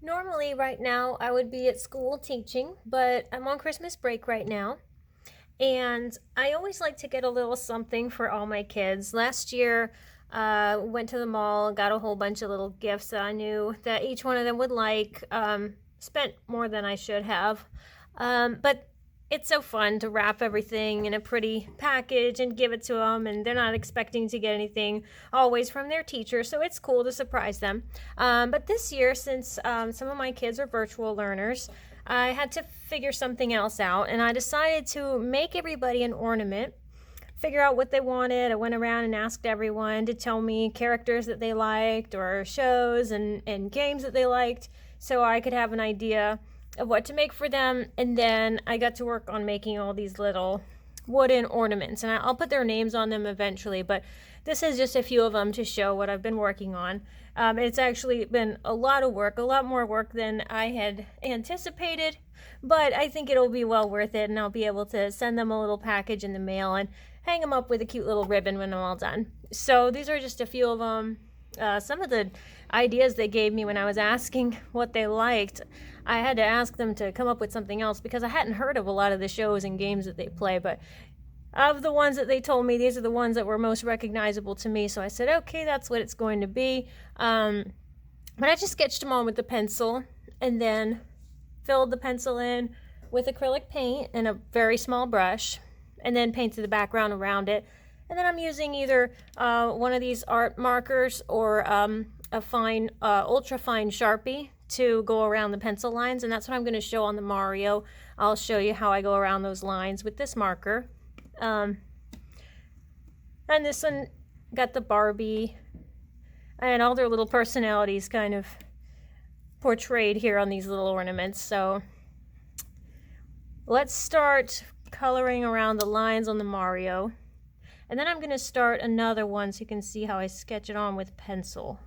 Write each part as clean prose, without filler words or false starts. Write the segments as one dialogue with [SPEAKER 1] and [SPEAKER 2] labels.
[SPEAKER 1] Normally, right now, I would be at school teaching, but I'm on Christmas break right now. And I always like to get a little something for all my kids. Last year, went to the mall, got a whole bunch of little gifts that I knew that each one of them would like. Spent more than I should have. But it's so fun to wrap everything in a pretty package and give it to them, and they're not expecting to get anything always from their teacher, so it's cool to surprise them. But this year, since some of my kids are virtual learners, I had to figure something else out, and I decided to make everybody an ornament, figure out what they wanted. I went around and asked everyone to tell me characters that they liked or shows and games that they liked so I could have an idea of what to make for them. And then I got to work on making all these little wooden ornaments, and I'll put their names on them eventually, but this is just a few of them to show what I've been working on. It's actually been a lot of work, a lot more work than I had anticipated, but I think it'll be well worth it, and I'll be able to send them a little package in the mail and hang them up with a cute little ribbon when I'm all done. So these are just a few of them. Some of the ideas they gave me when I was asking what they liked, I had to ask them to come up with something else because I hadn't heard of a lot of the shows and games that they play. But of the ones that they told me, these are the ones that were most recognizable to me. So I said, okay, that's what it's going to be. But I just sketched them on with the pencil and then filled the pencil in with acrylic paint and a very small brush, and then painted the background around it. And then I'm using either one of these art markers or a fine, ultra fine Sharpie to go around the pencil lines, and that's what I'm going to show on the Mario. I'll show you how I go around those lines with this marker. And this one got the Barbie and all their little personalities kind of portrayed here on these little ornaments. So let's start coloring around the lines on the Mario. And then I'm going to start another one so you can see how I sketch it on with pencil.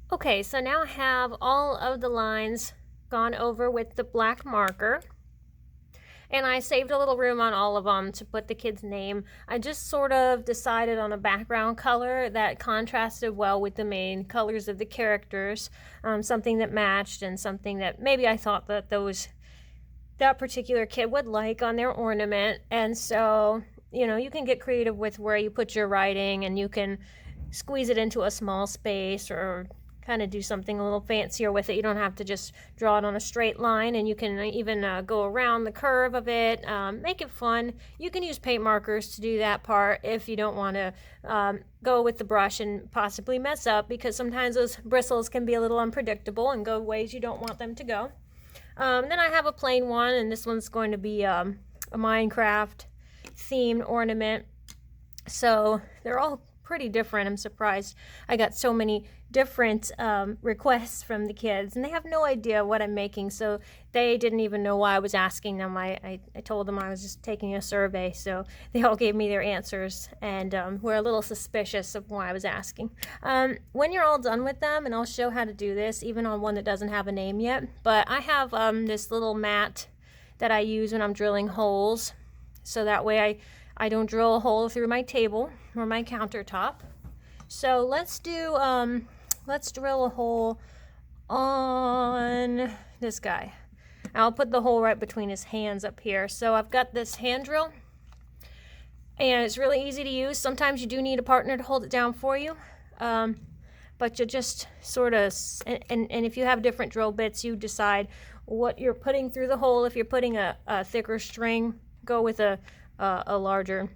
[SPEAKER 1] Okay, so now I have all of the lines gone over with the black marker, and I saved a little room on all of them to put the kid's name. I just sort of decided on a background color that contrasted well with the main colors of the characters, something that matched and something that maybe I thought that that particular kid would like on their ornament. And so, you can get creative with where you put your writing, and you can squeeze it into a small space or kind of do something a little fancier with it. You don't have to just draw it on a straight line, and you can even go around the curve of it, make it fun. You can use paint markers to do that part if you don't want to go with the brush and possibly mess up, because sometimes those bristles can be a little unpredictable and go ways you don't want them to go. Then I have a plain one, and this one's going to be a Minecraft themed ornament. So they're all pretty different. I'm surprised I got so many different requests from the kids, and they have no idea what I'm making, so they didn't even know why I was asking them. I told them I was just taking a survey, so they all gave me their answers, and were a little suspicious of why I was asking. When you're all done with them, and I'll show how to do this even on one that doesn't have a name yet, but I have this little mat that I use when I'm drilling holes, so that way I don't drill a hole through my table or my countertop. So let's drill a hole on this guy. I'll put the hole right between his hands up here. So I've got this hand drill, and it's really easy to use. Sometimes you do need a partner to hold it down for you, but you just sort of, and if you have different drill bits, you decide what you're putting through the hole. If you're putting a thicker string, go with a larger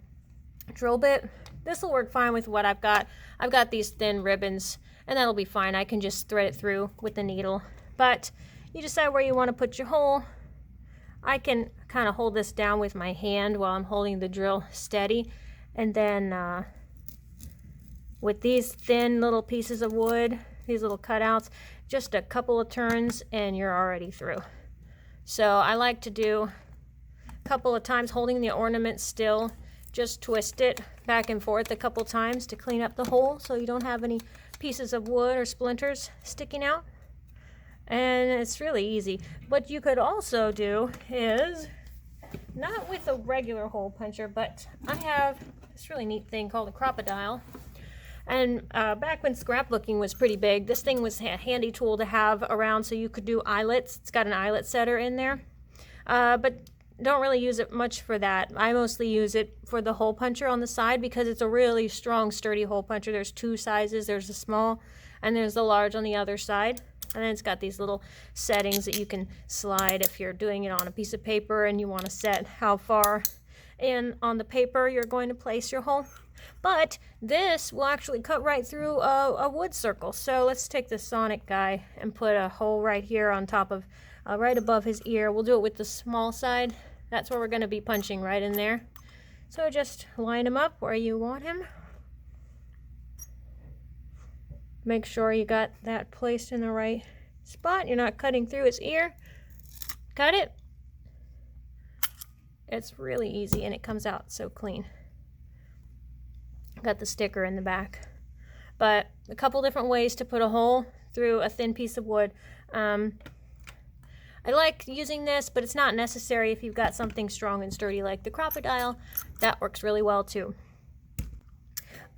[SPEAKER 1] drill bit. This will work fine with what I've got. I've got these thin ribbons, and that'll be fine. I can just thread it through with the needle. But you decide where you want to put your hole. I can kind of hold this down with my hand while I'm holding the drill steady. And then with these thin little pieces of wood, these little cutouts, just a couple of turns and you're already through. So I like to do a couple of times holding the ornament still, just twist it back and forth a couple times to clean up the hole so you don't have any pieces of wood or splinters sticking out. And it's really easy. What you could also do is, not with a regular hole puncher, but I have this really neat thing called a crocodile. And back when scrapbooking was pretty big, this thing was a handy tool to have around so you could do eyelets. It's got an eyelet setter in there. But don't really use it much for that. I mostly use it for the hole puncher on the side because it's a really strong, sturdy hole puncher. There's two sizes. There's the small and there's the large on the other side. And then it's got these little settings that you can slide if you're doing it on a piece of paper and you want to set how far in on the paper you're going to place your hole. But this will actually cut right through a wood circle. So let's take the Sonic guy and put a hole right here on top of, right above his ear. We'll do it with the small side. That's where we're going to be punching, right in there. So just line him up where you want him. Make sure you got that placed in the right spot. You're not cutting through his ear. Cut it. It's really easy and it comes out so clean. Got the sticker in the back. But a couple different ways to put a hole through a thin piece of wood. I like using this, but it's not necessary if you've got something strong and sturdy like the crocodile. That works really well too.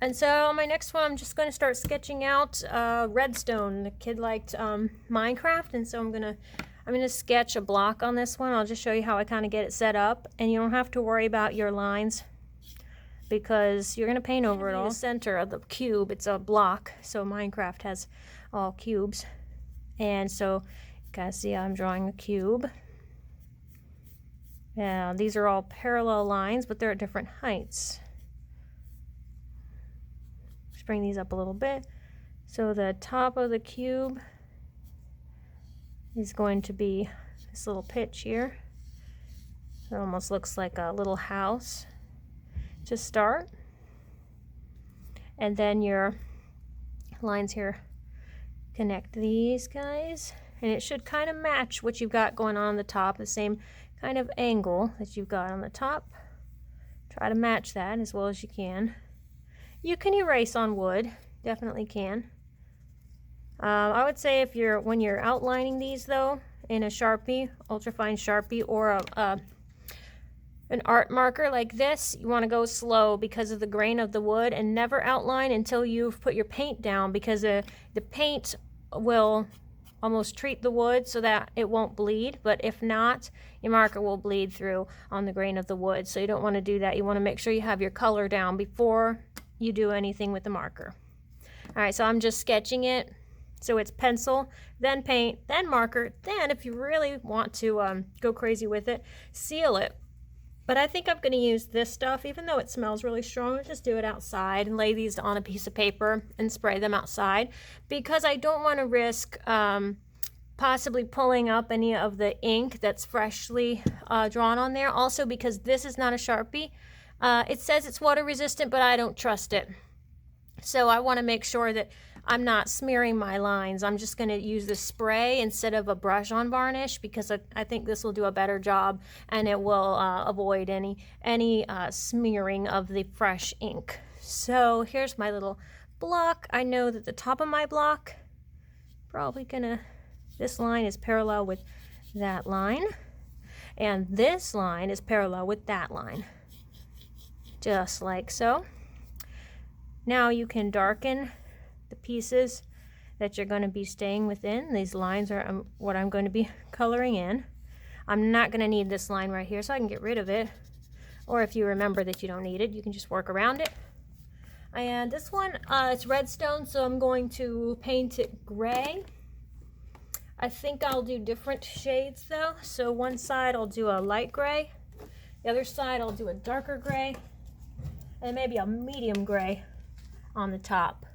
[SPEAKER 1] And so on my next one, I'm just going to start sketching out redstone. The kid liked Minecraft, and so I'm gonna sketch a block on this one. I'll just show you how I kind of get it set up, and you don't have to worry about your lines because you're going to paint over it all. The center of the cube, it's a block, so Minecraft has all cubes, and so you guys see I'm drawing a cube. Now these are all parallel lines, but they're at different heights. Just bring these up a little bit. So the top of the cube is going to be this little pitch here. It almost looks like a little house to start. And then your lines here connect these guys. And it should kind of match what you've got going on the top, the same kind of angle that you've got on the top. Try to match that as well as you can. You can erase on wood, definitely can. I would say when you're outlining these though, in a Sharpie, ultrafine Sharpie, or an art marker like this, you want to go slow because of the grain of the wood, and never outline until you've put your paint down, because the paint will almost treat the wood so that it won't bleed, but if not, your marker will bleed through on the grain of the wood. So you don't want to do that. You want to make sure you have your color down before you do anything with the marker. All right, so I'm just sketching it. So it's pencil, then paint, then marker, then if you really want to go crazy with it, seal it. But I think I'm going to use this stuff, even though it smells really strong. I'll just do it outside and lay these on a piece of paper and spray them outside, because I don't want to risk possibly pulling up any of the ink that's freshly drawn on there. Also, because this is not a Sharpie. It says it's water resistant, but I don't trust it. So I want to make sure that I'm not smearing my lines. I'm just going to use the spray instead of a brush on varnish, because I think this will do a better job, and it will avoid any smearing of the fresh ink. So here's my little block. I know that the top of my block, this line is parallel with that line, and this line is parallel with that line, just like so. Now you can darken the pieces that you're going to be staying within. These lines are what I'm going to be coloring in. I'm not going to need this line right here, so I can get rid of it. Or if you remember that you don't need it, you can just work around it. And this one, it's redstone, so I'm going to paint it gray. I think I'll do different shades though. So one side I'll do a light gray, the other side I'll do a darker gray, and maybe a medium gray on the top.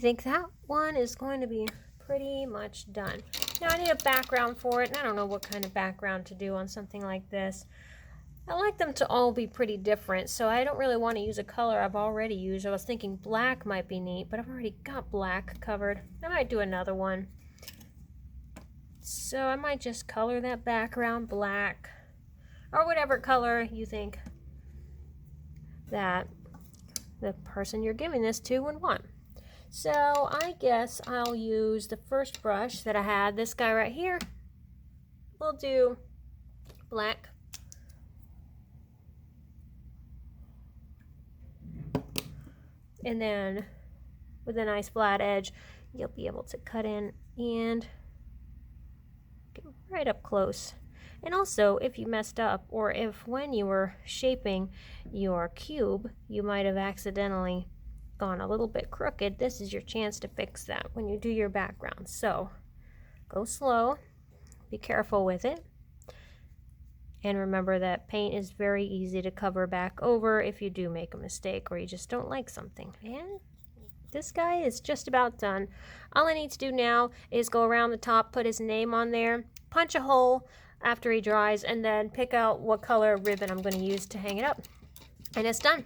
[SPEAKER 1] think that one is going to be pretty much done. Now I need a background for it, and I don't know what kind of background to do on something like this. I like them to all be pretty different, so I don't really want to use a color I've already used. I was thinking black might be neat, but I've already got black covered. I might do another one. So I might just color that background black, or whatever color you think that the person you're giving this to would want. So I guess I'll use the first brush that I had, this guy right here. We'll do black. And then with a nice flat edge, you'll be able to cut in and get right up close. And also, if you messed up, or if when you were shaping your cube, you might have accidentally gone a little bit crooked, this is your chance to fix that when you do your background. So go slow, be careful with it. And remember that paint is very easy to cover back over if you do make a mistake or you just don't like something. And this guy is just about done. All I need to do now is go around the top, put his name on there, punch a hole after he dries, and then pick out what color ribbon I'm going to use to hang it up. And it's done.